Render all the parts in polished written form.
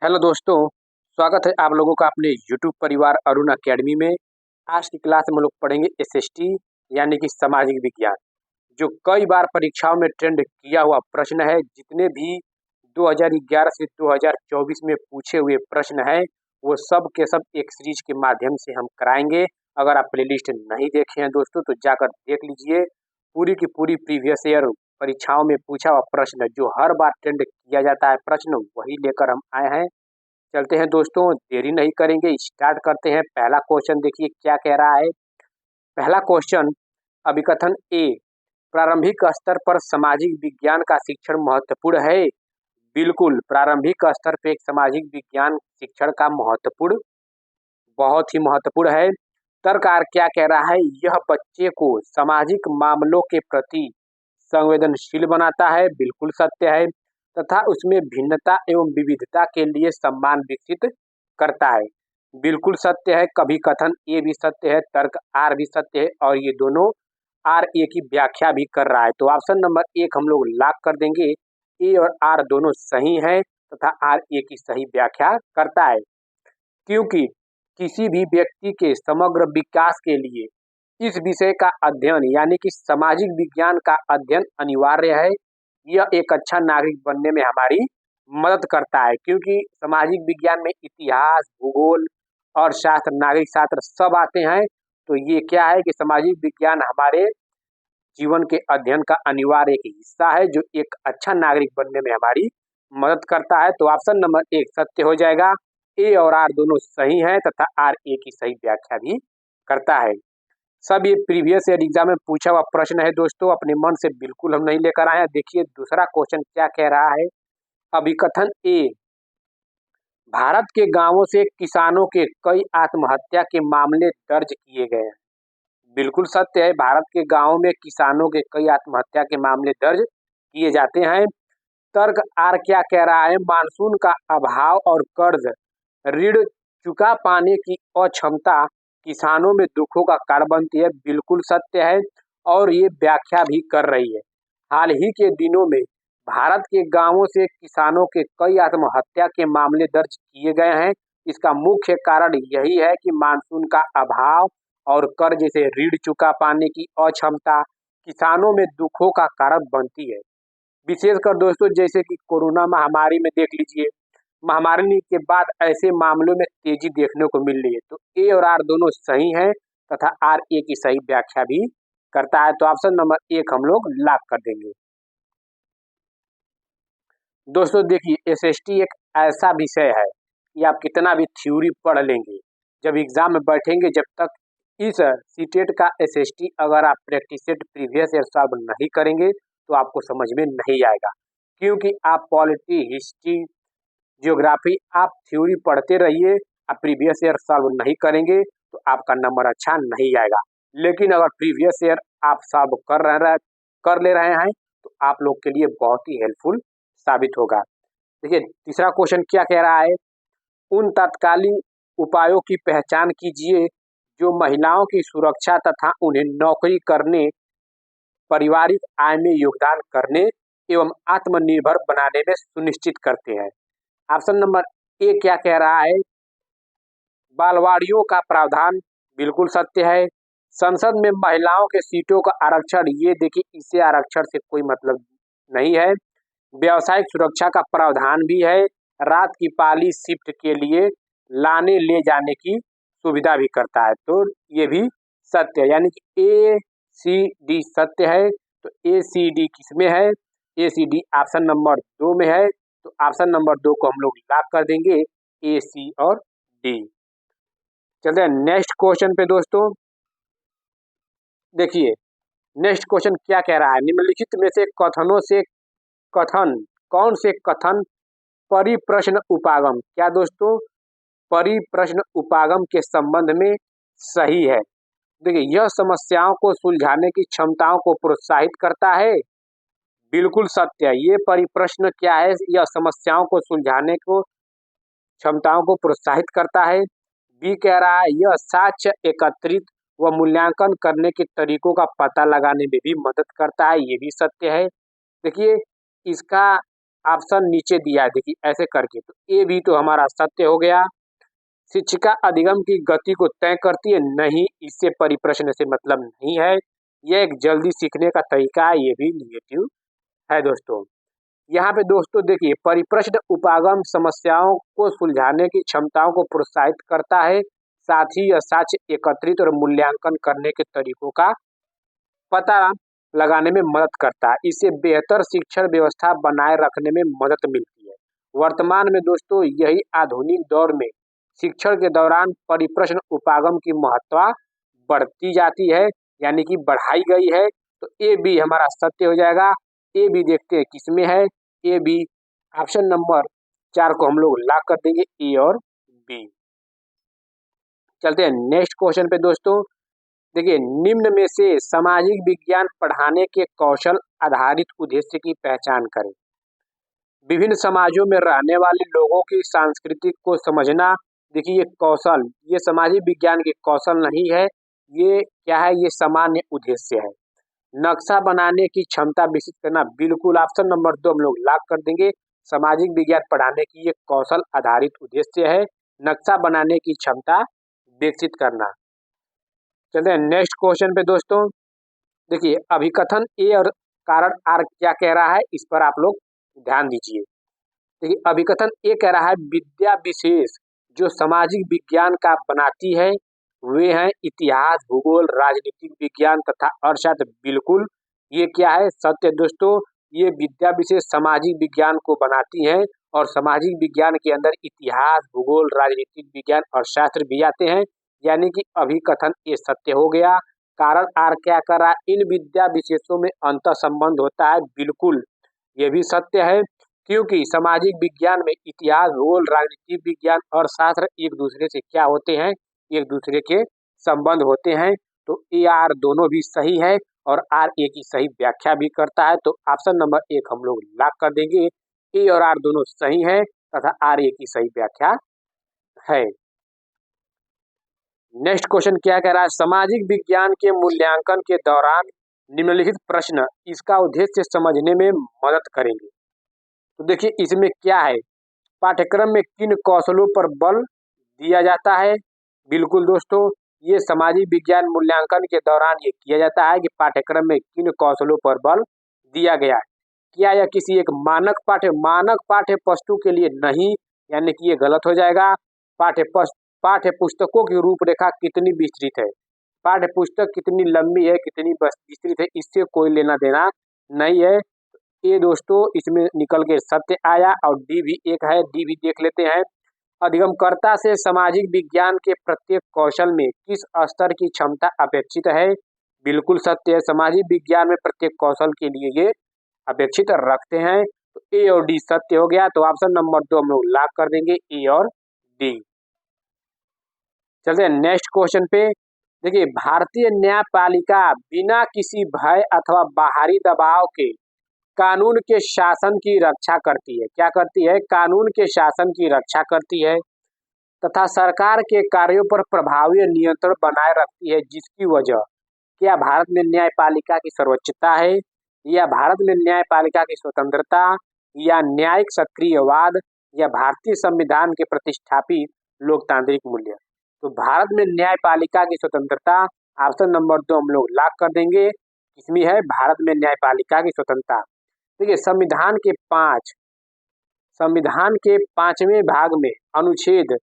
Hello दोस्तों, स्वागत है आप लोगों का अपने यूट्यूब परिवार अरुण अकेडमी में। आज की क्लास में हम लोग पढ़ेंगे एसएसटी यानी कि सामाजिक विज्ञान, जो कई बार परीक्षाओं में ट्रेंड किया हुआ प्रश्न है। जितने भी 2011 से 2024 में पूछे हुए प्रश्न हैं, वो सब के सब एक सीरीज के माध्यम से हम कराएंगे। अगर आप प्लेलिस्ट नहीं देखे हैं दोस्तों, तो जाकर देख लीजिए। पूरी की पूरी प्रीवियस ईयर परीक्षाओं में पूछा हुआ प्रश्न, जो हर बार ट्रेंड किया जाता है प्रश्न, वही लेकर हम आए हैं। चलते हैं दोस्तों, देरी नहीं करेंगे, स्टार्ट करते हैं। पहला क्वेश्चन देखिए क्या कह रहा है। पहला क्वेश्चन, अभिकथन ए, प्रारंभिक स्तर पर सामाजिक विज्ञान का शिक्षण महत्वपूर्ण है। बिल्कुल, प्रारंभिक स्तर पे एक सामाजिक विज्ञान शिक्षण का महत्वपूर्ण, बहुत ही महत्वपूर्ण है। तर्ककार क्या कह रहा है, यह बच्चे को सामाजिक मामलों के प्रति संवेदनशील बनाता है। बिल्कुल सत्य है। तथा उसमें भिन्नता एवं विविधता के लिए सम्मान विकसित करता है। बिल्कुल सत्य है। कभी कथन ए भी सत्य है, तर्क आर भी सत्य है, और ये दोनों आर ए की व्याख्या भी कर रहा है। तो ऑप्शन नंबर एक हम लोग लॉक कर देंगे। ए और आर दोनों सही है तथा आर ए की सही व्याख्या करता है। क्योंकि किसी भी व्यक्ति के समग्र विकास के लिए इस विषय का अध्ययन यानी कि सामाजिक विज्ञान का अध्ययन अनिवार्य है। यह एक अच्छा नागरिक बनने में हमारी मदद करता है, क्योंकि सामाजिक विज्ञान में इतिहास, भूगोल और शास्त्र, नागरिक शास्त्र सब आते हैं। तो ये क्या है कि सामाजिक विज्ञान हमारे जीवन के अध्ययन का अनिवार्य एक हिस्सा है, जो एक अच्छा नागरिक बनने में हमारी मदद करता है। तो ऑप्शन नंबर एक सत्य हो जाएगा। ए और आर दोनों सही हैं तथा आर ए की सही व्याख्या भी करता है। सब ये प्रीवियस ईयर एग्जाम में पूछा हुआ प्रश्न है दोस्तों, अपने मन से बिल्कुल हम नहीं लेकर आए हैं। देखिए दूसरा क्वेश्चन क्या कह रहा है। अभिकथन ए, भारत के गांवों से किसानों के कई आत्महत्या के मामले दर्ज किए गए हैं। बिल्कुल सत्य है। भारत के गांवों में किसानों के कई आत्महत्या के मामले दर्ज किए जाते हैं। तर्क आर क्या कह रहा है, मानसून का अभाव और कर्ज ऋण चुका पाने की अक्षमता किसानों में दुखों का कारण बनती है। बिल्कुल सत्य है, और ये व्याख्या भी कर रही है। हाल ही के दिनों में भारत के गांवों से किसानों के कई आत्महत्या के मामले दर्ज किए गए हैं। इसका मुख्य कारण यही है कि मानसून का अभाव और कर्ज से ऋण चुका पाने की अक्षमता किसानों में दुखों का कारण बनती है। विशेषकर दोस्तों, जैसे कि कोरोना महामारी में देख लीजिए, महामारी के बाद ऐसे मामलों में तेजी देखने को मिल रही है। तो ए और आर दोनों सही हैं तथा आर ए की सही व्याख्या भी करता है। तो ऑप्शन नंबर एक हम लोग लॉक कर देंगे। दोस्तों देखिए, एसएसटी एक ऐसा विषय है कि आप कितना भी थ्योरी पढ़ लेंगे, जब एग्जाम में बैठेंगे, जब तक इस सीटेट का एसएसटी अगर आप practice set previous year solve नहीं करेंगे, तो आपको समझ में नहीं आएगा। क्योंकि आप पॉलिटी, हिस्ट्री, जियोग्राफी आप थ्योरी पढ़ते रहिए, आप प्रीवियस ईयर सॉल्व नहीं करेंगे तो आपका नंबर अच्छा नहीं आएगा। लेकिन अगर प्रीवियस ईयर आप सॉल्व कर ले रहे हैं, तो आप लोग के लिए बहुत ही हेल्पफुल साबित होगा। देखिए तीसरा क्वेश्चन क्या कह रहा है, उन तत्कालीन उपायों की पहचान कीजिए जो महिलाओं की सुरक्षा तथा उन्हें नौकरी करने, पारिवारिक आय में योगदान करने एवं आत्मनिर्भर बनाने में सुनिश्चित करते हैं। ऑप्शन नंबर ए क्या कह रहा है, बालवाड़ियों का प्रावधान। बिल्कुल सत्य है। संसद में महिलाओं के सीटों का आरक्षण, ये देखिए इसे आरक्षण से कोई मतलब नहीं है। व्यावसायिक सुरक्षा का प्रावधान भी है। रात की पाली शिफ्ट के लिए लाने ले जाने की सुविधा भी करता है। तो ये भी सत्य है, यानी कि ए सी डी सत्य है। तो ए सी डी किसमें है, ए सी डी ऑप्शन नंबर 2 में है। तो ऑप्शन नंबर 2 को हम लोग लॉक कर देंगे, ए सी और डी। चलते हैं नेक्स्ट क्वेश्चन पे दोस्तों। देखिए नेक्स्ट क्वेश्चन क्या कह रहा है, निम्नलिखित में से कथनों से कथन कौन से कथन परिप्रश्न उपागम, क्या दोस्तों, परिप्रश्न उपागम के संबंध में सही है। देखिए, यह समस्याओं को सुलझाने की क्षमताओं को प्रोत्साहित करता है। बिल्कुल सत्य है। ये परिप्रश्न क्या है, यह समस्याओं को सुलझाने को क्षमताओं को प्रोत्साहित करता है। बी कह रहा है, यह साक्ष्य एकत्रित व मूल्यांकन करने के तरीकों का पता लगाने में भी मदद करता है। ये भी सत्य है। देखिए इसका ऑप्शन नीचे दिया है, देखिए ऐसे करके, तो ए भी तो हमारा सत्य हो गया। शिक्षिका अधिगम की गति को तय करती है, नहीं, इससे परिप्रश्न से मतलब नहीं है। यह एक जल्दी सीखने का तरीका है, ये भी निगेटिव है दोस्तों। यहाँ पे दोस्तों देखिए, परिप्रश्न उपागम समस्याओं को सुलझाने की क्षमताओं को प्रोत्साहित करता है, साथ ही यह साक्ष्य एकत्रित और मूल्यांकन करने के तरीकों का पता लगाने में मदद करता है। इससे बेहतर शिक्षण व्यवस्था बनाए रखने में मदद मिलती है। वर्तमान में दोस्तों यही आधुनिक दौर में शिक्षण के दौरान परिप्रश्न उपागम की महत्ता बढ़ती जाती है, यानी कि बढ़ाई गई है। तो ए बी हमारा सत्य हो जाएगा। ए बी देखते हैं किसमें है। ए बी ऑप्शन नंबर 4 को हम लोग लॉक कर देंगे, ए और बी। चलते हैं नेक्स्ट क्वेश्चन पे दोस्तों। देखिए, निम्न में से सामाजिक विज्ञान पढ़ाने के कौशल आधारित उद्देश्य की पहचान करें। विभिन्न समाजों में रहने वाले लोगों की संस्कृति को समझना। देखिए, ये कौशल, ये सामाजिक विज्ञान के कौशल नहीं है, ये क्या है, ये सामान्य उद्देश्य है। नक्शा बनाने की क्षमता विकसित करना, बिल्कुल ऑप्शन नंबर 2 हम लोग लॉक कर देंगे। सामाजिक विज्ञान पढ़ाने की ये कौशल आधारित उद्देश्य है, नक्शा बनाने की क्षमता विकसित करना। चलते हैं नेक्स्ट क्वेश्चन पे दोस्तों। देखिए, अभिकथन ए और कारण आर क्या कह रहा है, इस पर आप लोग ध्यान दीजिए। देखिए, अभिकथन ए कह रहा है विद्या विशेष जो सामाजिक विज्ञान का बनाती है वे हैं इतिहास, भूगोल, राजनीतिक विज्ञान तथा अर्थशास्त्र। बिल्कुल ये क्या है, सत्य दोस्तों। ये विद्या विशेष सामाजिक विज्ञान को बनाती हैं और सामाजिक विज्ञान के अंदर इतिहास, भूगोल, राजनीतिक विज्ञान और शास्त्र भी आते हैं, यानी कि अभिकथन ये सत्य हो गया। कारण आर क्या कर रहा है, इन विद्या विशेषों में अंतर संबंध होता है। बिल्कुल ये भी सत्य है, क्योंकि सामाजिक विज्ञान में इतिहास, भूगोल, राजनीतिक विज्ञान और शास्त्र एक दूसरे से क्या होते हैं, एक दूसरे के संबंध होते हैं। तो ए आर दोनों भी सही है और आर ए की सही व्याख्या भी करता है। तो ऑप्शन नंबर 1 हम लोग लॉक कर देंगे। ए और आर दोनों सही है तथा आर ए की सही व्याख्या है। नेक्स्ट क्वेश्चन क्या कह रहा है, सामाजिक विज्ञान के मूल्यांकन के दौरान निम्नलिखित प्रश्न इसका उद्देश्य समझने में मदद करेंगे। तो देखिए, इसमें क्या है, पाठ्यक्रम में किन कौशलों पर बल दिया जाता है। बिल्कुल दोस्तों, ये सामाजिक विज्ञान मूल्यांकन के दौरान ये किया जाता है कि पाठ्यक्रम में किन कौशलों पर बल दिया गया है। क्या यह किसी एक मानक पाठ्य पुस्तक के लिए नहीं, यानी कि ये गलत हो जाएगा। पाठ्य पुस्तकों की रूपरेखा कितनी विस्तृत है, पाठ्य पुस्तक कितनी लंबी है, कितनी विस्तृत है, इससे कोई लेना देना नहीं है। ये दोस्तों इसमें निकल के सत्य आया और डी भी एक है, डी भी देख लेते हैं। अधिगमकर्ता से सामाजिक विज्ञान के प्रत्येक कौशल में किस स्तर की क्षमता अपेक्षित है। बिल्कुल सत्य है, सामाजिक विज्ञान में प्रत्येक कौशल के लिए ये अपेक्षित रखते हैं। तो ए और डी सत्य हो गया। तो ऑप्शन नंबर 2 हम लोग लॉक कर देंगे, ए और डी। चलते हैं नेक्स्ट क्वेश्चन पे। देखिए, भारतीय न्यायपालिका बिना किसी भय अथवा बाहरी दबाव के कानून के शासन की रक्षा करती है। क्या करती है, कानून के शासन की रक्षा करती है तथा सरकार के कार्यों पर प्रभावी नियंत्रण बनाए रखती है, जिसकी वजह क्या भारत में न्यायपालिका की सर्वोच्चता है, या भारत में न्यायपालिका की स्वतंत्रता, या न्यायिक सक्रियवाद, या भारतीय संविधान के प्रतिष्ठापित लोकतांत्रिक मूल्य। तो भारत में न्यायपालिका की स्वतंत्रता, ऑप्शन नंबर 2 हम लोग लॉक कर देंगे। इसमें है भारत में न्यायपालिका की स्वतंत्रता। देखिए, संविधान के 5वें भाग में अनुच्छेद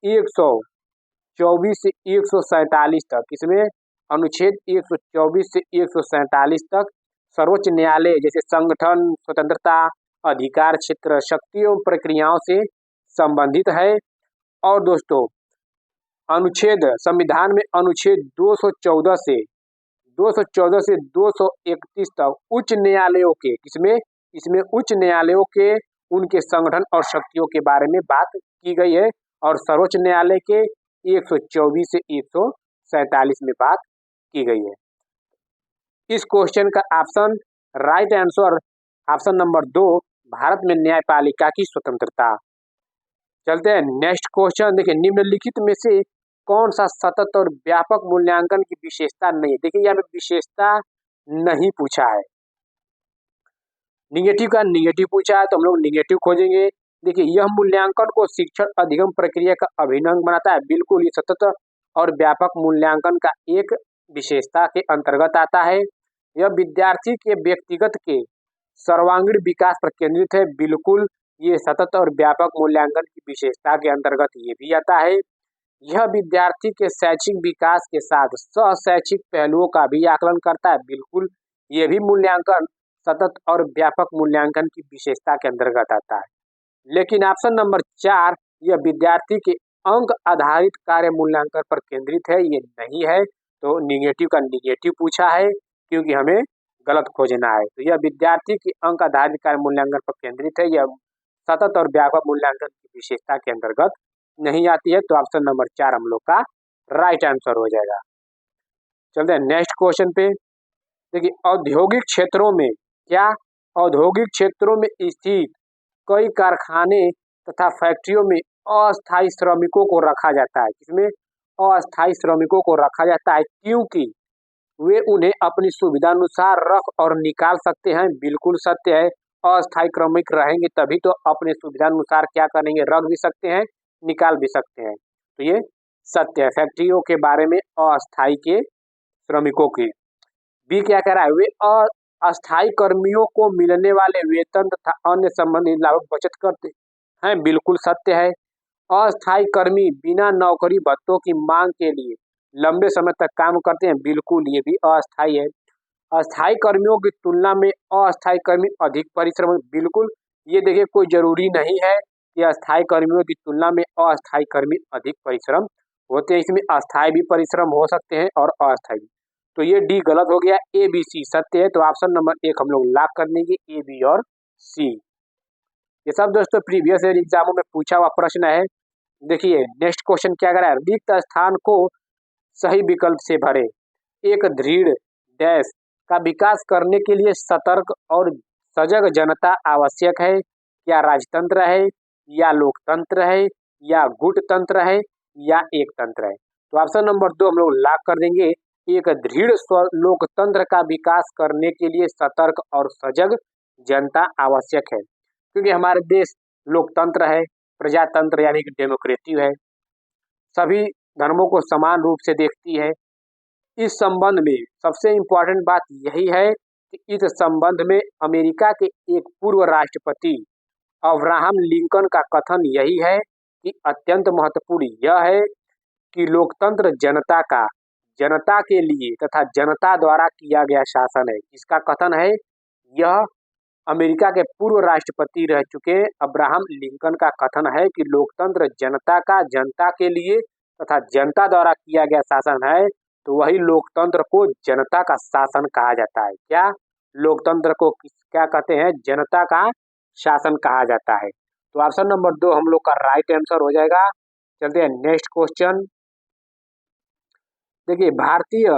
124 से 147 तक, इसमें अनुच्छेद 124 से 147 तक सर्वोच्च न्यायालय जैसे संगठन, स्वतंत्रता, अधिकार क्षेत्र, शक्तियों, प्रक्रियाओं से संबंधित है। और दोस्तों संविधान में अनुच्छेद 214 से 231 तक उच्च न्यायालयों के, इसमें उच्च न्यायालयों के उनके संगठन और शक्तियों के बारे में बात की गई है और सर्वोच्च न्यायालय के 124 से 147 में बात की गई है। इस क्वेश्चन का right answer option number 2, Bharat में न्यायपालिका की स्वतंत्रता। चलते हैं नेक्स्ट क्वेश्चन। देखिए, निम्नलिखित में से कौन सा सतत और व्यापक मूल्यांकन की विशेषता नहीं है। देखिए, यहाँ पे विशेषता नहीं पूछा है। निगेटिव का निगेटिव पूछा है तो हम लोग निगेटिव खोजेंगे। देखिए, यह मूल्यांकन को शिक्षण अधिगम प्रक्रिया का अभिन्न अंग बनाता है। बिल्कुल, ये सतत और व्यापक मूल्यांकन का एक विशेषता के अंतर्गत आता है। यह विद्यार्थी के व्यक्तिगत के सर्वांगीण विकास पर केंद्रित है। बिल्कुल, ये सतत और व्यापक मूल्यांकन की विशेषता के अंतर्गत ये भी आता है। यह विद्यार्थी के शैक्षिक विकास के साथ सह शैक्षिक पहलुओं का भी आकलन करता है। बिल्कुल, ये भी मूल्यांकन सतत और व्यापक मूल्यांकन की विशेषता के अंतर्गत आता है। लेकिन ऑप्शन नंबर 4, यह विद्यार्थी के अंक आधारित कार्य मूल्यांकन पर केंद्रित है, ये नहीं है। तो निगेटिव का निगेटिव पूछा है क्योंकि हमें गलत खोजना है। तो यह विद्यार्थी के अंक आधारित कार्य मूल्यांकन पर केंद्रित है, यह सतत और व्यापक मूल्यांकन की विशेषता के अंतर्गत नहीं आती है। तो ऑप्शन नंबर 4 हम लोग का राइट आंसर हो जाएगा। चलते हैं नेक्स्ट क्वेश्चन पे। देखिए, औद्योगिक क्षेत्रों में क्या औद्योगिक क्षेत्रों में स्थित कई कारखाने तथा फैक्ट्रियों में अस्थायी श्रमिकों को रखा जाता है। इसमें अस्थायी श्रमिकों को रखा जाता है क्योंकि वे उन्हें अपनी सुविधानुसार रख और निकाल सकते हैं। बिल्कुल सत्य है। अस्थायी श्रमिक रहेंगे तभी तो अपने सुविधानुसार क्या करेंगे, रख भी सकते हैं, निकाल भी सकते हैं। तो ये सत्य है फैक्ट्रियों के बारे में, अस्थायी के श्रमिकों की। बी क्या कह रहा है, वे अस्थायी कर्मियों को मिलने वाले वेतन तथा अन्य संबंधित लाभ बचत करते हैं। बिल्कुल सत्य है। अस्थायी कर्मी बिना नौकरी भत्तों की मांग के लिए लंबे समय तक काम करते हैं। बिल्कुल, ये भी अस्थायी है। अस्थायी कर्मियों की तुलना में अस्थायी कर्मी अधिक परिश्रम। बिल्कुल, ये देखिए कोई जरूरी नहीं है कि अस्थायी कर्मियों की तुलना में अस्थायी कर्मी अधिक परिश्रम होते हैं। इसमें अस्थायी भी परिश्रम हो सकते हैं और अस्थायी भी। तो ये डी गलत हो गया, ए बी सी सत्य है। तो ऑप्शन नंबर 1 हम लोग लॉक कर देंगे, ए बी और सी। ये सब दोस्तों प्रीवियस ईयर एग्जामों में पूछा हुआ प्रश्न है। देखिए नेक्स्ट क्वेश्चन क्या कर रहा है, रिक्त स्थान को सही विकल्प से भरे। एक दृढ़ डैश का विकास करने के लिए सतर्क और सजग जनता आवश्यक है। क्या राजतंत्र है, या लोकतंत्र है, या गुटतंत्र है, या एकतंत्र है। तो ऑप्शन नंबर 2 हम लोग लॉक कर देंगे। एक दृढ़ लोकतंत्र का विकास करने के लिए सतर्क और सजग जनता आवश्यक है, क्योंकि हमारे देश लोकतंत्र है, प्रजातंत्र यानी कि डेमोक्रेटिक है, सभी धर्मों को समान रूप से देखती है। इस संबंध में सबसे इम्पोर्टेंट बात यही है कि इस संबंध में अमेरिका के एक पूर्व राष्ट्रपति अब्राहम लिंकन का कथन यही है कि अत्यंत महत्वपूर्ण यह है कि लोकतंत्र जनता के लिए तथा जनता द्वारा किया गया शासन है। इसका कथन है, यह अमेरिका के पूर्व राष्ट्रपति रह चुके अब्राहम लिंकन का कथन है कि लोकतंत्र जनता के लिए तथा जनता द्वारा किया गया शासन है। तो वही लोकतंत्र को जनता का शासन कहा जाता है। क्या लोकतंत्र को क्या कहते हैं, जनता का शासन कहा जाता है। तो ऑप्शन नंबर 2 हम लोग का राइट आंसर हो जाएगा। चलते हैं नेक्स्ट क्वेश्चन। देखिए, भारतीय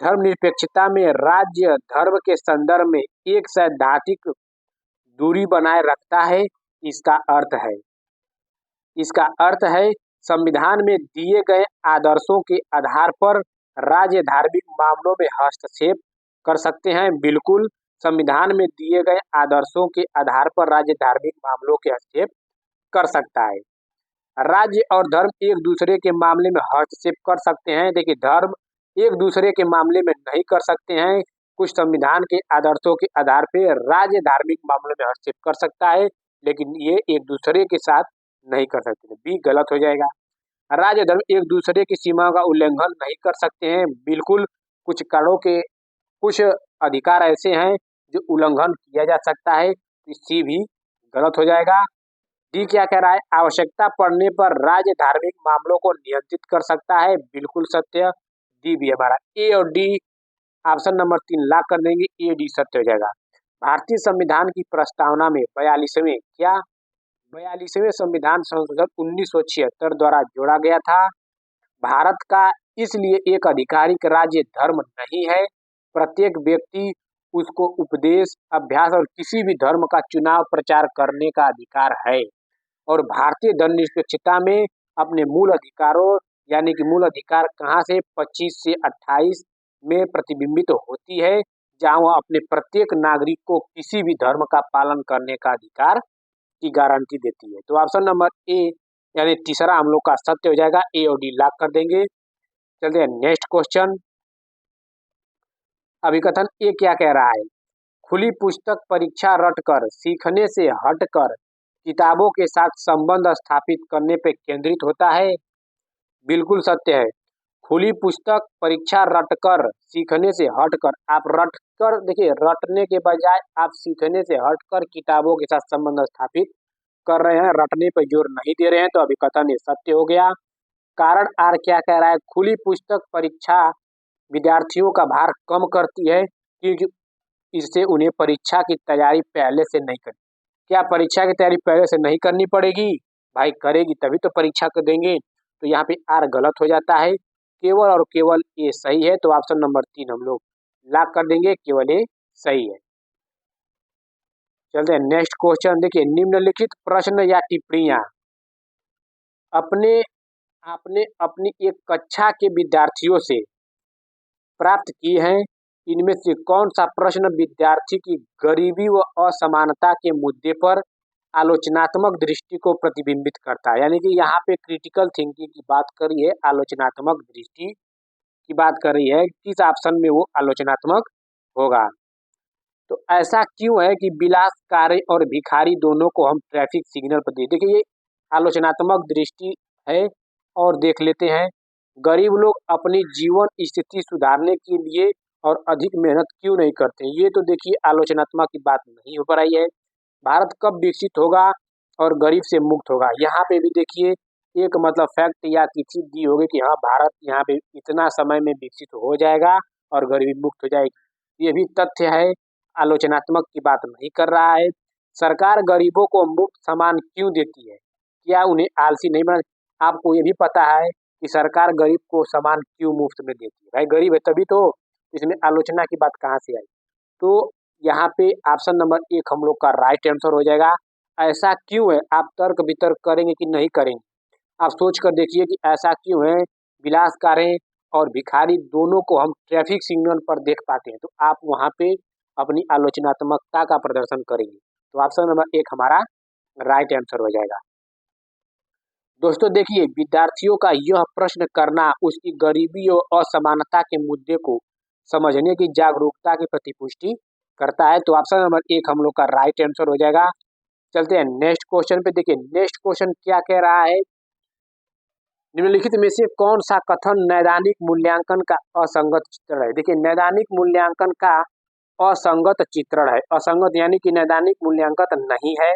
धर्मनिरपेक्षता में राज्य धर्म के संदर्भ में एक सैद्धांतिक दूरी बनाए रखता है। इसका अर्थ है संविधान में दिए गए आदर्शों के आधार पर राज्य धार्मिक मामलों में हस्तक्षेप कर सकते हैं। बिल्कुल, संविधान में दिए गए आदर्शों के आधार पर राज्य धार्मिक मामलों के हस्तक्षेप कर सकता है। राज्य और धर्म एक दूसरे के मामले में हस्तक्षेप कर सकते हैं। देखिए, धर्म एक दूसरे के मामले में नहीं कर सकते हैं। कुछ संविधान के आदर्शों के आधार पर राज्य धार्मिक मामलों में हस्तक्षेप कर सकता है, लेकिन ये एक दूसरे के साथ नहीं कर सकते। बी गलत हो जाएगा। राज्य धर्म एक दूसरे की सीमा का उल्लंघन नहीं कर सकते हैं। बिल्कुल, कुछ कारणों के कुछ अधिकार ऐसे हैं जो उल्लंघन किया जा सकता है। सी भी गलत हो जाएगा। डी क्या कह रहा है, आवश्यकता पड़ने पर राज्य धार्मिक मामलों को नियंत्रित कर सकता है। बिल्कुल सत्य, डी भी हमारा। ए और डी ऑप्शन नंबर 3 लॉक कर देंगे, ए डी सत्य हो जाएगा। भारतीय संविधान की प्रस्तावना में 42वें संविधान संशोधन 1976 द्वारा जोड़ा गया था। भारत का इसलिए एक आधिकारिक राज्य धर्म नहीं है। प्रत्येक व्यक्ति उसको उपदेश, अभ्यास और किसी भी धर्म का चुनाव प्रचार करने का अधिकार है। और भारतीय धर्मनिरपेक्षता में अपने मूल अधिकारों यानी कि मूल अधिकार कहाँ से 25 से 28 में प्रतिबिंबित होती है, जहां वह अपने प्रत्येक नागरिक को किसी भी धर्म का पालन करने का अधिकार की गारंटी देती है। तो ऑप्शन नंबर ए यानी तीसरा हम लोग का सत्य हो जाएगा। ए और डी लॉक कर देंगे। चलते हैं नेक्स्ट क्वेश्चन। अभिकथन ए क्या कह रहा है? खुली पुस्तक परीक्षा रटकर सीखने से हटकर किताबों के साथ संबंध स्थापित करने पर केंद्रित होता है। बिल्कुल सत्य है। खुली पुस्तक परीक्षा रटकर सीखने से हटकर, आप रटकर देखिए, रटने के बजाय आप सीखने से हटकर किताबों के साथ संबंध स्थापित कर रहे हैं, रटने पर जोर नहीं दे रहे हैं, तो अभिकथन ये सत्य हो गया। कारण आर क्या कह रहा है? खुली पुस्तक परीक्षा विद्यार्थियों का भार कम करती है क्योंकि इससे उन्हें परीक्षा की तैयारी पहले से नहीं करनी। क्या परीक्षा की तैयारी पहले से नहीं करनी पड़ेगी? भाई करेगी तभी तो परीक्षा को देंगे। तो यहाँ पे आर गलत हो जाता है, केवल और केवल ये सही है। तो ऑप्शन नंबर 3 हम लोग लॉक कर देंगे, केवल ये सही है। चलते हैं नेक्स्ट क्वेश्चन। देखिए, निम्नलिखित प्रश्न या टिप्पणियां आपने अपनी एक कक्षा के विद्यार्थियों से प्राप्त की हैं। इनमें से कौन सा प्रश्न विद्यार्थी की गरीबी व असमानता के मुद्दे पर आलोचनात्मक दृष्टि को प्रतिबिंबित करता है? यानी कि यहाँ पे क्रिटिकल थिंकिंग की बात करी है, आलोचनात्मक दृष्टि की बात कर रही है, किस ऑप्शन में वो आलोचनात्मक होगा? तो ऐसा क्यों है कि विलासकारी और भिखारी दोनों को हम ट्रैफिक सिग्नल पर देखिए, ये आलोचनात्मक दृष्टि है। और देख लेते हैं, गरीब लोग अपनी जीवन स्थिति सुधारने के लिए और अधिक मेहनत क्यों नहीं करते? ये तो देखिए आलोचनात्मक की बात नहीं हो पा रही है। भारत कब विकसित होगा और गरीब से मुक्त होगा? यहाँ पे भी देखिए एक मतलब फैक्ट या किसी दी होगी कि हाँ भारत यहाँ पे इतना समय में विकसित हो जाएगा और गरीबी मुक्त हो जाएगी। ये भी तथ्य है, आलोचनात्मक की बात नहीं कर रहा है। सरकार गरीबों को मुफ्त सामान क्यों देती है? क्या उन्हें आलसी नहीं बना? आपको ये भी पता है कि सरकार गरीब को सामान क्यों मुफ्त में देती है? भाई गरीब है तभी तो, इसमें आलोचना की बात कहाँ से आई? तो यहाँ पे ऑप्शन नंबर 1 हम लोग का राइट आंसर हो जाएगा। ऐसा क्यों है? आप तर्क वितर्क करेंगे कि नहीं करेंगे? आप सोच कर देखिए कि ऐसा क्यों है विलासकारें और भिखारी दोनों को हम ट्रैफिक सिग्नल पर देख पाते हैं, तो आप वहाँ पे अपनी आलोचनात्मकता का प्रदर्शन करेंगे। तो ऑप्शन नंबर 1 हमारा राइट आंसर हो जाएगा। दोस्तों देखिए, विद्यार्थियों का यह प्रश्न करना उसकी गरीबी और असमानता के मुद्दे को समझने की जागरूकता की प्रतिपुष्टि करता है। तो ऑप्शन नंबर 1 हम लोग का राइट आंसर हो जाएगा। चलते हैं नेक्स्ट क्वेश्चन पे। देखिए नेक्स्ट क्वेश्चन क्या कह रहा है? निम्नलिखित में से कौन सा कथन नैदानिक मूल्यांकन का असंगत चित्रण है? देखिए, नैदानिक मूल्यांकन का असंगत चित्रण है। असंगत यानी कि नैदानिक मूल्यांकन नहीं है।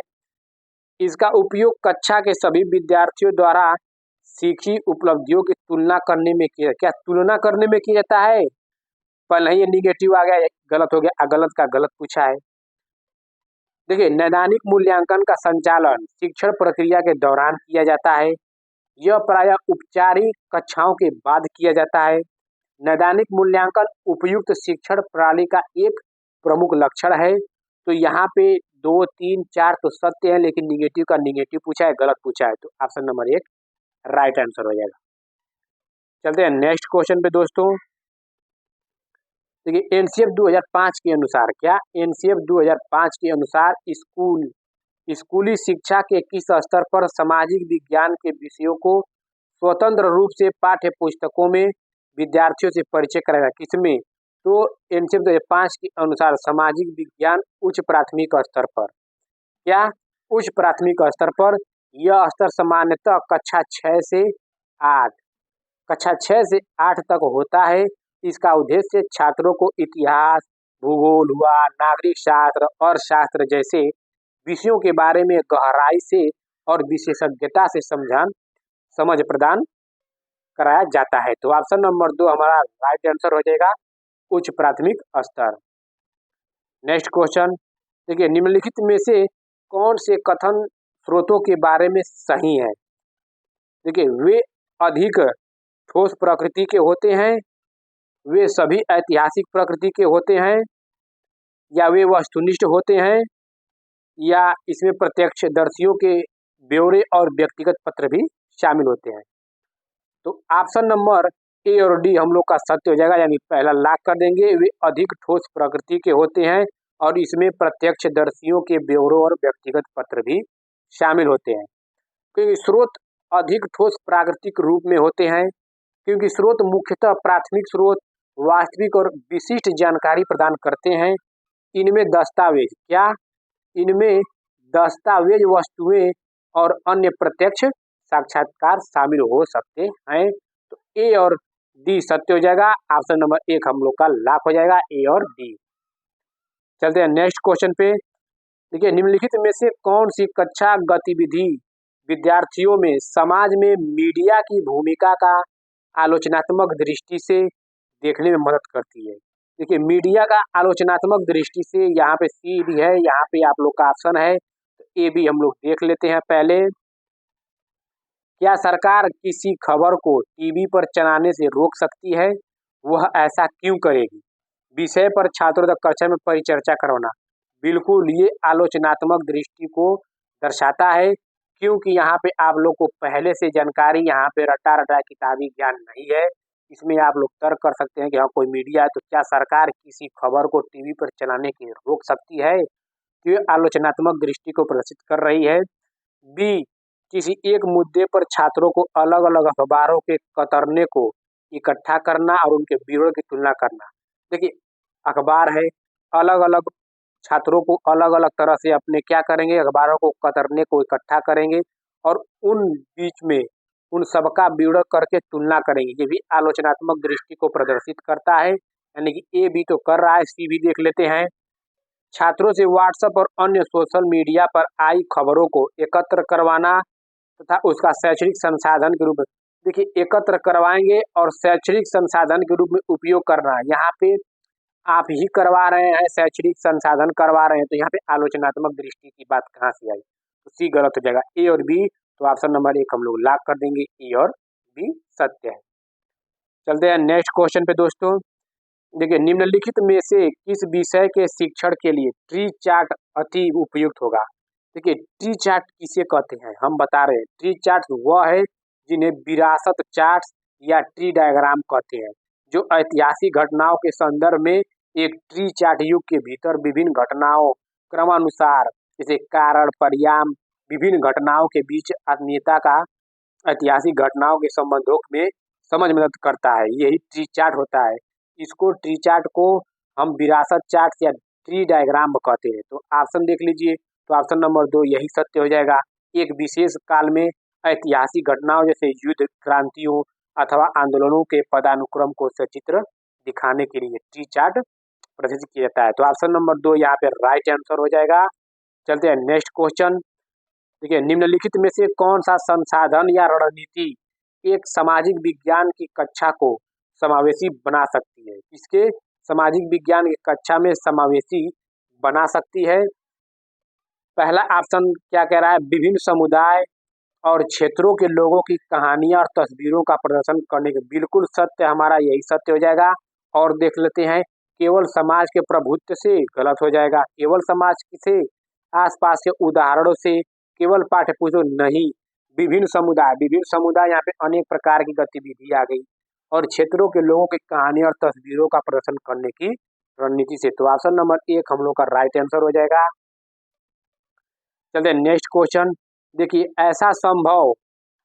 इसका उपयोग कक्षा के सभी विद्यार्थियों द्वारा सीखी उपलब्धियों की तुलना करने में किया। क्या तुलना करने में किया जाता है? पहले ही ये निगेटिव आ गया, गलत हो गया, गलत का गलत पूछा है। देखिए, नैदानिक मूल्यांकन का संचालन शिक्षण प्रक्रिया के दौरान किया जाता है। यह प्रायः औपचारिक कक्षाओं के बाद किया जाता है। नैदानिक मूल्यांकन उपयुक्त शिक्षण प्रणाली का एक प्रमुख लक्षण है। तो यहाँ पे 2, 3, 4 तो सत्य है, लेकिन निगेटिव का निगेटिव पूछा है, गलत पूछा है। तो ऑप्शन नंबर 1 राइट आंसर हो जाएगा। चलते हैं नेक्स्ट क्वेश्चन पे दोस्तों। देखिए, एनसीएफ 2005 के अनुसार, क्या एनसीएफ 2005 के अनुसार स्कूली शिक्षा के किस स्तर पर सामाजिक विज्ञान के विषयों को स्वतंत्र रूप से पाठ्य पुस्तकों में विद्यार्थियों से परिचय कराया? किसमें? तो एनसीएफ 2005 के अनुसार सामाजिक विज्ञान उच्च प्राथमिक स्तर पर। क्या उच्च प्राथमिक स्तर पर? यह स्तर सामान्यतः कक्षा 6 से 8 कक्षा 6 से 8 तक होता है। इसका उद्देश्य छात्रों को इतिहास, भूगोल हुआ, नागरिक शास्त्र, अर्थशास्त्र जैसे विषयों के बारे में गहराई से और विशेषज्ञता से समझ प्रदान कराया जाता है। तो ऑप्शन नंबर 2 हमारा राइट आंसर हो जाएगा, उच्च प्राथमिक स्तर। Next question. देखिए, निम्नलिखित में से कौन से कथन स्रोतों के बारे में सही है? देखिए, वे अधिक ठोस प्रकृति के होते हैं, वे सभी ऐतिहासिक प्रकृति के होते हैं, या वे वस्तुनिष्ठ होते हैं, या इसमें प्रत्यक्षदर्शियों के ब्यौरे और व्यक्तिगत पत्र भी शामिल होते हैं। तो ऑप्शन नंबर ए और डी हम लोग का सत्य हो जाएगा, यानी पहला लाख कर देंगे। वे अधिक ठोस प्रकृति के होते हैं और इसमें प्रत्यक्षदर्शियों के ब्यौरों और व्यक्तिगत पत्र भी शामिल होते हैं, क्योंकि स्रोत अधिक ठोस प्राकृतिक रूप में होते हैं, क्योंकि स्रोत मुख्यतः प्राथमिक स्रोत वास्तविक और विशिष्ट जानकारी प्रदान करते हैं। इनमें दस्तावेज क्या इनमें दस्तावेज वस्तुएं और अन्य प्रत्यक्ष साक्षात्कार शामिल हो सकते हैं। तो ए और डी सत्य हो जाएगा। ऑप्शन नंबर 1 हम लोग का लॉक हो जाएगा, ए और डी। चलते हैं नेक्स्ट क्वेश्चन पे। देखिए, निम्नलिखित में से कौन सी कक्षा गतिविधि विद्यार्थियों में समाज में मीडिया की भूमिका का आलोचनात्मक दृष्टि से देखने में मदद करती है। देखिए, मीडिया का आलोचनात्मक दृष्टि से यहाँ पे सी भी है, यहाँ पे आप लोग का ऑप्शन है, तो ए भी हम लोग देख लेते हैं पहले। क्या सरकार किसी खबर को टीवी पर चलाने से रोक सकती है? वह ऐसा क्यों करेगी? विषय पर छात्रों तक कक्षा में परिचर्चा करवाना। बिल्कुल, ये आलोचनात्मक दृष्टि को दर्शाता है, क्योंकि यहाँ पे आप लोग को पहले से जानकारी यहाँ पे रटा रटा किताबी ज्ञान नहीं है। इसमें आप लोग तर्क कर सकते हैं कि हाँ, कोई मीडिया है तो क्या सरकार किसी खबर को टीवी पर चलाने के रोक सकती है? तो ये आलोचनात्मक दृष्टि को प्रदर्शित कर रही है। बी, किसी एक मुद्दे पर छात्रों को अलग अलग अखबारों के कतरने को इकट्ठा करना और उनके विवरण की तुलना करना। देखिए, अखबार है, अलग अलग छात्रों को अलग अलग तरह से अपने क्या करेंगे, अखबारों को कतरने को इकट्ठा करेंगे और उन बीच में उन सबका विवरण करके तुलना करेंगे। ये भी आलोचनात्मक दृष्टि को प्रदर्शित करता है, यानी कि ए भी तो कर रहा है, सी भी देख लेते हैं। छात्रों से व्हाट्सएप और अन्य सोशल मीडिया पर आई खबरों को एकत्र करवाना तथा उसका शैक्षणिक संसाधन के रूप में, देखिए, एकत्र करवाएंगे और शैक्षणिक संसाधन के रूप में उपयोग करना। यहाँ पे आप ही करवा रहे हैं, शैक्षणिक संसाधन करवा रहे हैं, तो यहाँ पे आलोचनात्मक दृष्टि की बात कहाँ से आई? तो सी गलत हो जाएगा, ए और बी। तो ऑप्शन नंबर 1 हम लोग लॉक कर देंगे, ए और बी सत्य है। चलते हैं नेक्स्ट क्वेश्चन पे दोस्तों। देखिए, निम्नलिखित में से किस विषय के शिक्षण के लिए ट्री चार्ट अति उपयुक्त होगा? देखिए, ट्री चार्ट किसे कहते हैं हम बता रहे हैं। ट्री चार्ट वह है जिन्हें विरासत चार्ट या ट्री डायग्राम कहते हैं, जो ऐतिहासिक घटनाओं के संदर्भ में एक ट्री चार्ट युग के भीतर विभिन्न घटनाओं क्रमानुसार, जैसे कारण परिणाम, विभिन्न घटनाओं के बीच आत्मीयता का ऐतिहासिक घटनाओं के संबंधों में समझ मदद करता है। यही ट्री चार्ट होता है। इसको ट्री चार्ट को हम विरासत चार्ट या ट्री डायग्राम कहते हैं। तो ऑप्शन देख लीजिए, तो ऑप्शन नंबर 2 यही सत्य हो जाएगा। एक विशेष काल में ऐतिहासिक घटनाओं जैसे युद्ध, क्रांतियों अथवा आंदोलनों के पदानुक्रम को सचित्र दिखाने के लिए ट्री चार्ट प्रदर्शित किया जाता है। तो ऑप्शन नंबर 2 यहाँ पे राइट आंसर हो जाएगा। चलते हैं नेक्स्ट क्वेश्चन। देखिए, निम्नलिखित में से कौन सा संसाधन या रणनीति एक सामाजिक विज्ञान की कक्षा को समावेशी बना सकती है? इसके सामाजिक विज्ञान की कक्षा में समावेशी बना सकती है। पहला ऑप्शन क्या कह रहा है? विभिन्न समुदाय और क्षेत्रों के लोगों की कहानियां और तस्वीरों का प्रदर्शन करने के, बिल्कुल सत्य, हमारा यही सत्य हो जाएगा। और देख लेते हैं, केवल समाज के प्रभुत्व से, गलत हो जाएगा। केवल समाज से, आसपास के उदाहरणों से, केवल पाठ्यपुस्तक नहीं, विभिन्न समुदाय यहाँ पे अनेक प्रकार की गतिविधि आ गई, और क्षेत्रों के लोगों की कहानी और तस्वीरों का प्रदर्शन करने की रणनीति से। तो ऑप्शन नंबर 1 हम लोग का राइट आंसर हो जाएगा। चलते नेक्स्ट क्वेश्चन। देखिए, ऐसा संभव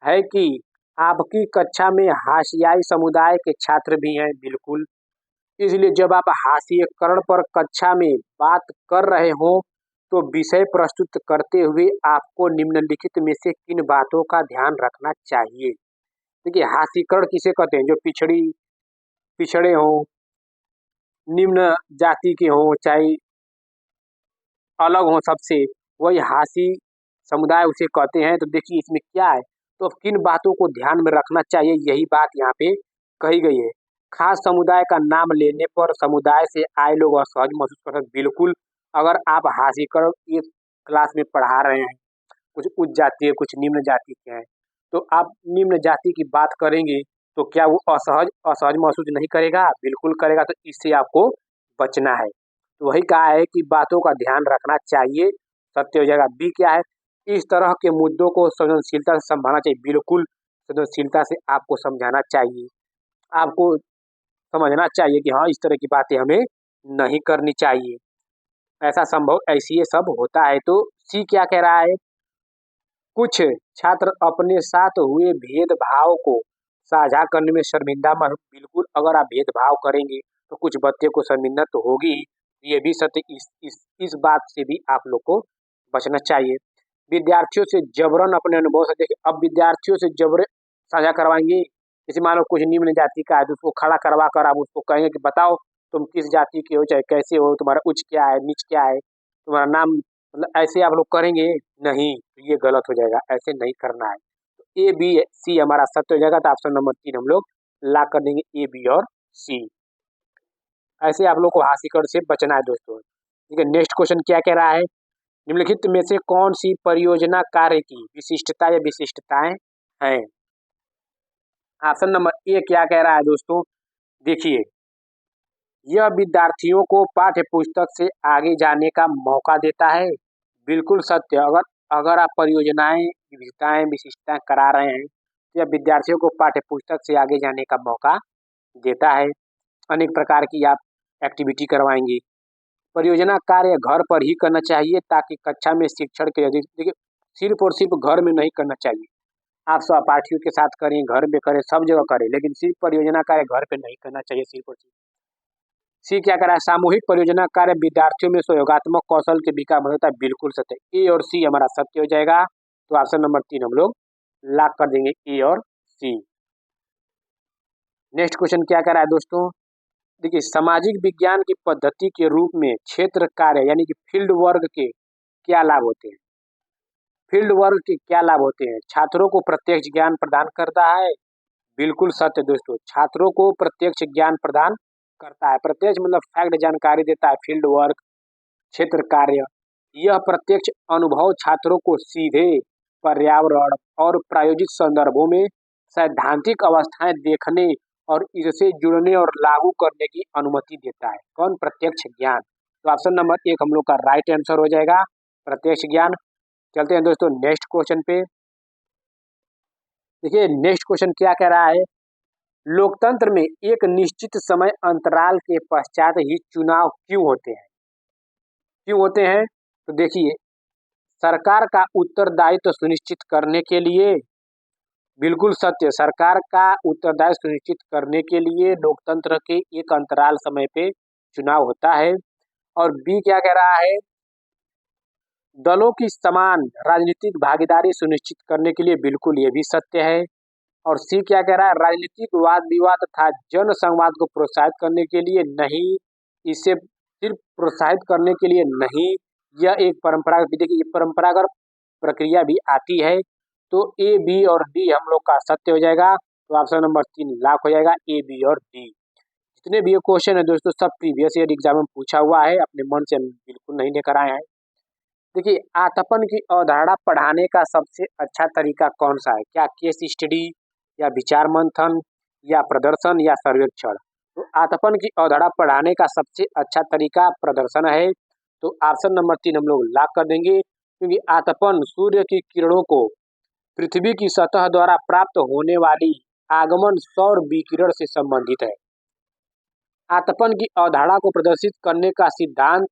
है कि आपकी कक्षा में हाशियाई समुदाय के छात्र भी हैं? बिल्कुल। इसलिए जब आप हाशियीकरण पर कक्षा में बात कर रहे हो, तो विषय प्रस्तुत करते हुए आपको निम्नलिखित में से किन बातों का ध्यान रखना चाहिए? देखिए, हाशियीकरण किसे कहते हैं? जो पिछड़े हों, निम्न जाति के हों, चाहे अलग हों सबसे, वही हाशी समुदाय उसे कहते हैं। तो देखिए, इसमें क्या है, तो किन बातों को ध्यान में रखना चाहिए, यही बात यहाँ पे कही गई है। खास समुदाय का नाम लेने पर समुदाय से आए लोग असहज महसूस कर सकते। बिल्कुल, अगर आप हाशियीकरण एक क्लास में पढ़ा रहे हैं, कुछ उच्च जाति है, कुछ निम्न जाति के हैं, तो आप निम्न जाति की बात करेंगे तो क्या वो असहज असहज महसूस नहीं करेगा? बिल्कुल करेगा। तो इससे आपको बचना है। तो वही कहा है कि बातों का ध्यान रखना चाहिए, सत्य हो जाएगा। बी क्या है? इस तरह के मुद्दों को संवेदनशीलता से संभालना चाहिए। बिल्कुल, संवेदनशीलता से आपको समझाना चाहिए। आपको समझना चाहिए कि हाँ, इस तरह की बातें हमें नहीं करनी चाहिए। ऐसा संभव ऐसे ये सब होता है। तो सी क्या कह रहा है? कुछ छात्र अपने साथ हुए भेदभाव को साझा करने में शर्मिंदा बिल्कुल, अगर आप भेदभाव करेंगे तो कुछ बच्चे को शर्मिंदा तो होगी ही। ये भी सत्य, इस बात से भी आप लोग को बचना चाहिए। विद्यार्थियों से जबरन अपने अनुभव से देखिए, अब विद्यार्थियों से जबरन साझा करवाएंगे। जैसे मान लो कुछ निम्न जाति का है तो उसको खड़ा करवा कर आप उसको कहेंगे कि बताओ तुम किस जाति के हो, चाहे कैसे हो, तुम्हारा उच्च क्या है, नीच क्या है, तुम्हारा नाम, मतलब ऐसे आप लोग करेंगे नहीं, तो ये गलत हो जाएगा, ऐसे नहीं करना है। तो ए बी सी हमारा सत्य हो जाएगा। तो ऑप्शन नंबर 3 हम लोग ला कर देंगे, ए बी और सी। ऐसे आप लोग को हास्यकरण से बचना है दोस्तों। ठीक है, नेक्स्ट क्वेश्चन क्या कह रहा है? निम्नलिखित में से कौन सी परियोजना कार्य की विशिष्टता या विशिष्टताएं हैं? ऑप्शन नंबर ए क्या कह रहा है दोस्तों? देखिए, यह विद्यार्थियों को पाठ्य पुस्तक से आगे जाने का मौका देता है। बिल्कुल सत्य। अगर अगर आप परियोजनाएं, विविधताएं, विशिष्टताएं करा रहे हैं तो यह विद्यार्थियों को पाठ्य पुस्तक से आगे जाने का मौका देता है। अनेक प्रकार की आप एक्टिविटी करवाएंगे। परियोजना कार्य घर पर ही करना चाहिए ताकि कक्षा में शिक्षण के यदि देखिए, सिर्फ और सिर्फ घर में नहीं करना चाहिए। आप सहपाठियों के साथ करें, घर में करें, सब जगह करें, लेकिन सिर्फ परियोजना कार्य घर पे नहीं करना चाहिए सिर्फ और सिर्फ। सी क्या करा है? सामूहिक परियोजना कार्य विद्यार्थियों में सहयोगात्मक कौशल के विकास में होता है। बिल्कुल सत्य। ए और सी हमारा सत्य हो जाएगा। तो ऑप्शन नंबर 3 हम लोग लॉक कर देंगे, ए और सी। नेक्स्ट क्वेश्चन क्या कह रहा है दोस्तों? देखिए, सामाजिक विज्ञान की पद्धति के रूप में क्षेत्र कार्य यानी कि फील्ड वर्क के क्या लाभ होते हैं? फील्ड वर्क के क्या लाभ होते हैं? छात्रों को प्रत्यक्ष ज्ञान प्रदान करता है। बिल्कुल सत्य दोस्तों, छात्रों को प्रत्यक्ष ज्ञान प्रदान करता है। प्रत्यक्ष मतलब फैक्ट जानकारी देता है। फील्ड वर्क, क्षेत्र कार्य, यह प्रत्यक्ष अनुभव छात्रों को सीधे पर्यावरण और प्रायोगिक संदर्भों में सैद्धांतिक अवस्थाएं देखने और इससे जुड़ने और लागू करने की अनुमति देता है। कौन? प्रत्यक्ष ज्ञान। तो ऑप्शन नंबर 1 हम लोग का राइट आंसर हो जाएगा, प्रत्यक्ष ज्ञान। चलते हैं दोस्तों नेक्स्ट क्वेश्चन पे। देखिए, नेक्स्ट क्वेश्चन क्या कह रहा है? लोकतंत्र में एक निश्चित समय अंतराल के पश्चात ही चुनाव क्यों होते हैं? क्यों होते हैं? तो देखिए, सरकार का उत्तरदायित्व सुनिश्चित करने के लिए। बिल्कुल सत्य, सरकार का उत्तरदायित्व सुनिश्चित करने के लिए लोकतंत्र के एक अंतराल समय पे चुनाव होता है। और बी क्या कह रहा है? दलों की समान राजनीतिक भागीदारी सुनिश्चित करने के लिए। बिल्कुल, ये भी सत्य है। और सी क्या कह रहा है? राजनीतिक वाद विवाद तथा जन संवाद को प्रोत्साहित करने के लिए नहीं। इसे सिर्फ प्रोत्साहित करने के लिए नहीं, यह एक परंपरागत विधि की परंपरागत प्रक्रिया भी आती है। तो ए बी और डी हम लोग का सत्य हो जाएगा। तो ऑप्शन नंबर 3 लॉक हो जाएगा, ए बी और डी। जितने भी ये क्वेश्चन है दोस्तों, सब प्रीवियस ईयर एग्जाम में पूछा हुआ है, अपने मन से बिल्कुल नहीं लेकर आए हैं। देखिए, आतपन की अवधारणा पढ़ाने का सबसे अच्छा तरीका कौन सा है? क्या केस स्टडी या विचार मंथन या प्रदर्शन या सर्वेक्षण? तो आतपन की अवधारणा पढ़ाने का सबसे अच्छा तरीका प्रदर्शन है। तो ऑप्शन नंबर 3 हम लोग लॉक कर देंगे, क्योंकि आतपन सूर्य की किरणों को पृथ्वी की सतह द्वारा प्राप्त होने वाली आगमन सौर विकिरण से संबंधित है। आतपन की अवधारणा को प्रदर्शित करने का सिद्धांत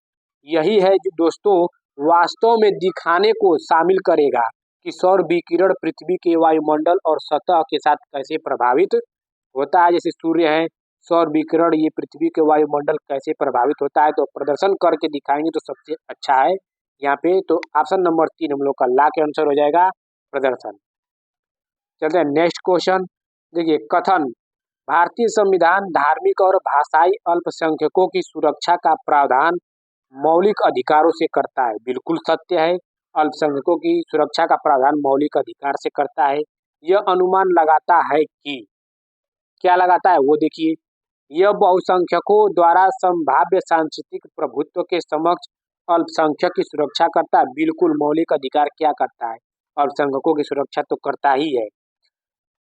यही है जो दोस्तों वास्तव में दिखाने को शामिल करेगा कि सौर विकिरण पृथ्वी के वायुमंडल और सतह के साथ कैसे प्रभावित होता है। जैसे सूर्य है, सौर विकिरण ये पृथ्वी के वायुमंडल कैसे प्रभावित होता है, तो प्रदर्शन करके दिखाएंगे तो सबसे अच्छा है यहाँ पे। तो ऑप्शन नंबर 3 हम लोग का ला के आंसर हो जाएगा, प्रदर्शन। चलते हैं नेक्स्ट क्वेश्चन। देखिए, कथन भारतीय संविधान धार्मिक और भाषाई अल्पसंख्यकों की सुरक्षा का प्रावधान मौलिक अधिकारों से करता है। बिल्कुल सत्य है, अल्पसंख्यकों की सुरक्षा का प्रावधान मौलिक अधिकार से करता है। यह अनुमान लगाता है कि क्या लगाता है वो देखिए, यह बहुसंख्यकों द्वारा संभाव्य सांस्कृतिक प्रभुत्व के समक्ष अल्पसंख्यक की सुरक्षा करता है। बिल्कुल, मौलिक अधिकार क्या करता है? अल्पसंख्यकों की सुरक्षा तो करता ही है।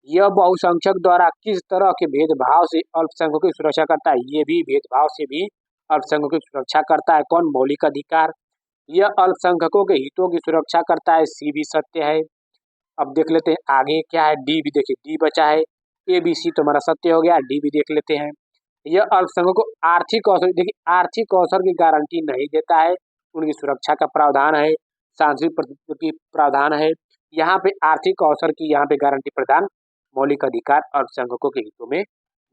यह बहुसंख्यक द्वारा किस तरह के भेदभाव से अल्पसंख्यकों की सुरक्षा करता है? ये भी भेदभाव से भी अल्पसंख्यकों की सुरक्षा करता है। कौन? मौलिक अधिकार। यह अल्पसंख्यकों के हितों की सुरक्षा करता है। सी भी सत्य है। अब देख लेते हैं आगे क्या है, डी भी। देखिए, डी बचा है, ए बी सी तो हमारा सत्य हो गया, डी भी देख लेते हैं। यह अल्पसंख्यकों को आर्थिक अवसर, देखिए आर्थिक अवसर की गारंटी नहीं देता है, उनकी सुरक्षा का प्रावधान है, सांस्कृतिक प्रतिनिधित्व की प्रावधान है। यहाँ पे आर्थिक अवसर की यहाँ पे गारंटी प्रदान मौलिक अधिकार अल्पसंख्यकों के हितों में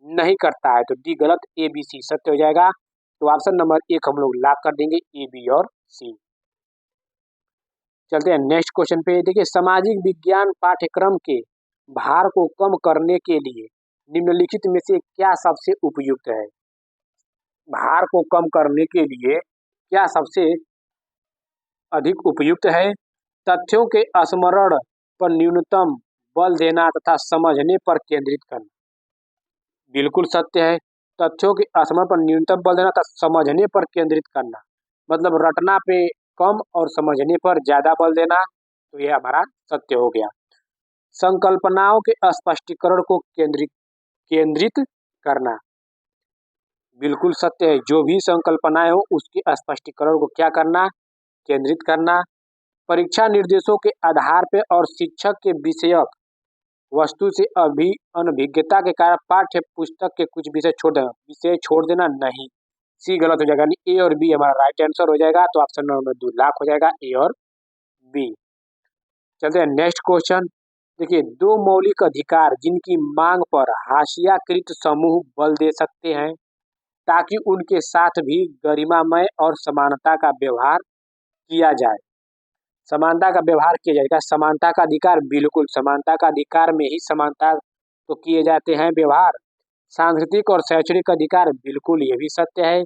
नहीं करता है। तो डी गलत, ए बी सी सत्य हो जाएगा। तो ऑप्शन नंबर 1 हम लोग लॉक कर देंगे, ए बी और सी। चलते हैं नेक्स्ट क्वेश्चन पे। देखिए सामाजिक विज्ञान पाठ्यक्रम के भार को कम करने के लिए निम्नलिखित में से क्या सबसे उपयुक्त है? भार को कम करने के लिए क्या सबसे अधिक उपयुक्त है? तथ्यों के स्मरण पर न्यूनतम बल देना तथा समझने पर केंद्रित करना। बिल्कुल सत्य है। तथ्यों के स्मरण पर न्यूनतम बल देना तथा समझने पर केंद्रित करना, मतलब रटना पे कम और समझने पर ज्यादा बल देना। तो यह हमारा सत्य हो गया। संकल्पनाओं के स्पष्टीकरण को केंद्रित करना, बिल्कुल सत्य है। जो भी संकल्पनाएं हो उसके स्पष्टीकरण को क्या करना? केंद्रित करना। परीक्षा निर्देशों के आधार पर और शिक्षक के विषयक वस्तु से अनभिज्ञता के कारण पाठ्य पुस्तक के कुछ विषय छोड़ देना नहीं। सी गलत हो जाएगा, ए और बी हमारा राइट आंसर हो जाएगा। तो ऑप्शन नंबर 2 लॉक हो जाएगा, ए और बी। चलते हैं नेक्स्ट क्वेश्चन। देखिए दो मौलिक अधिकार जिनकी मांग पर हाशियाकृत समूह बल दे सकते हैं ताकि उनके साथ भी गरिमामय और समानता का व्यवहार किया जाए। समानता का व्यवहार किया जाएगा। समानता का अधिकार, बिल्कुल समानता का अधिकार में ही समानता तो किए जाते हैं व्यवहार। सांस्कृतिक और शैक्षणिक अधिकार, बिल्कुल ये भी सत्य है।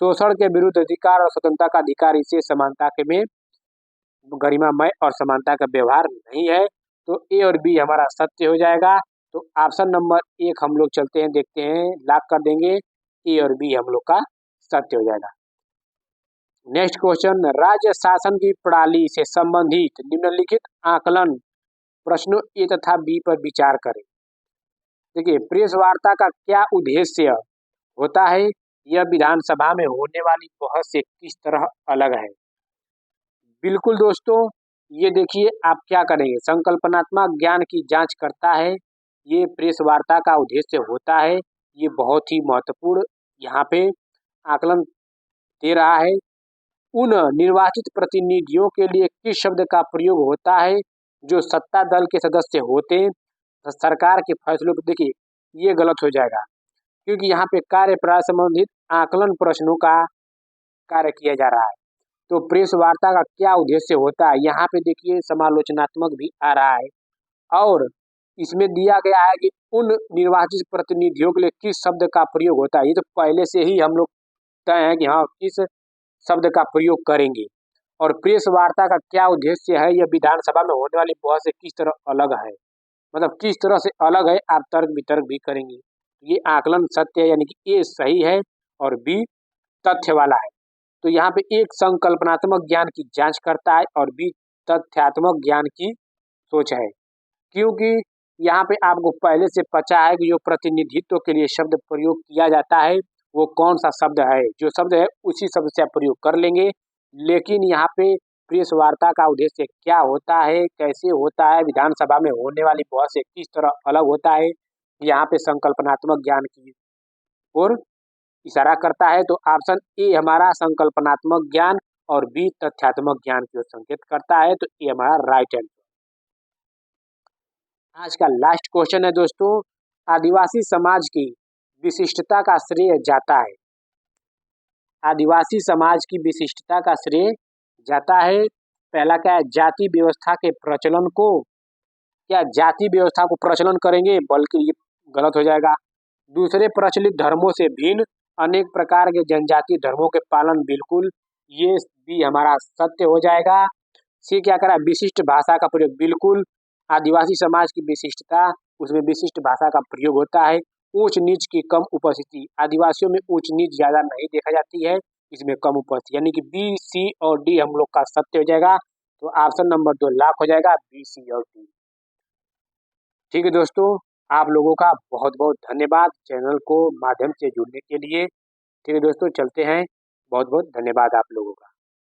शोषण के विरुद्ध अधिकार और स्वतंत्रता का अधिकार, इसे समानता के में गरिमामय और समानता का व्यवहार नहीं है। तो ए और बी हमारा सत्य हो जाएगा। तो ऑप्शन नंबर 1 हम लोग चलते हैं, देखते हैं, लॉक कर देंगे, ए और बी हम लोग का सत्य हो जाएगा। नेक्स्ट क्वेश्चन, राज्य शासन की प्रणाली से संबंधित निम्नलिखित आकलन प्रश्नों ए तथा बी पर विचार करें। देखिए प्रेस वार्ता का क्या उद्देश्य होता है? यह विधानसभा में होने वाली बहस से किस तरह अलग है? बिल्कुल दोस्तों, ये देखिए आप क्या करेंगे, संकल्पनात्मक ज्ञान की जांच करता है, ये प्रेस वार्ता का उद्देश्य होता है। ये बहुत ही महत्वपूर्ण यहाँ पे आकलन दे रहा है। उन निर्वाचित प्रतिनिधियों के लिए किस शब्द का प्रयोग होता है जो सत्ता दल के सदस्य होते हैं सरकार के फैसलों पर? देखिए ये गलत हो जाएगा, क्योंकि यहाँ पे कार्यप्रणाली संबंधित आकलन प्रश्नों का कार्य किया जा रहा है। तो प्रेस वार्ता का क्या उद्देश्य होता है, यहाँ पे देखिए समालोचनात्मक भी आ रहा है और इसमें दिया गया है कि उन निर्वाचित प्रतिनिधियों के लिए किस शब्द का प्रयोग होता है। ये तो पहले से ही हम लोग तय है कि हाँ किस शब्द का प्रयोग करेंगे। और प्रेस वार्ता का क्या उद्देश्य है, यह विधानसभा में होने वाली बहस से किस तरह अलग है, मतलब किस तरह से अलग है, आप तर्क वितर्क भी करेंगे। ये आकलन सत्य है, यानी कि ए सही है और बी तथ्य वाला है। तो यहाँ पे एक संकल्पनात्मक ज्ञान की जांच करता है और बी तथ्यात्मक ज्ञान की सोच है, क्योंकि यहाँ पे आपको पहले से पता है कि जो प्रतिनिधित्व के लिए शब्द प्रयोग किया जाता है वो कौन सा शब्द है, जो शब्द है उसी शब्द से आप प्रयोग कर लेंगे। लेकिन यहाँ पे प्रेस वार्ता का उद्देश्य क्या होता है, कैसे होता है, विधानसभा में होने वाली बहस से किस तरह अलग होता है, यहाँ पे संकल्पनात्मक ज्ञान की ओर इशारा करता है। तो ऑप्शन ए हमारा संकल्पनात्मक ज्ञान और बी तथ्यात्मक ज्ञान की ओर संकेत करता है। तो ये हमारा राइट आंसर। आज का लास्ट क्वेश्चन है दोस्तों, आदिवासी समाज की विशिष्टता का श्रेय जाता है। आदिवासी समाज की विशिष्टता का श्रेय जाता है, पहला क्या है, जाति व्यवस्था के प्रचलन को, क्या जाति व्यवस्था को प्रचलन करेंगे, बल्कि ये गलत हो जाएगा। दूसरे प्रचलित धर्मों से भिन्न अनेक प्रकार के जनजातीय धर्मों के पालन, बिल्कुल ये भी हमारा सत्य हो जाएगा। सी क्या करा, विशिष्ट भाषा का प्रयोग, बिल्कुल आदिवासी समाज की विशिष्टता, उसमें विशिष्ट भाषा का प्रयोग होता है। ऊंच नीच की कम उपस्थिति, आदिवासियों में ऊंच नीच ज्यादा नहीं देखा जाती है, इसमें कम उपस्थिति, यानी कि बी सी और डी हम लोग का सत्य हो जाएगा। तो ऑप्शन नंबर 2 लॉक हो जाएगा, बी सी और डी। ठीक है दोस्तों, आप लोगों का बहुत बहुत धन्यवाद चैनल को माध्यम से जुड़ने के लिए। ठीक है दोस्तों, चलते हैं, बहुत बहुत धन्यवाद आप लोगों का।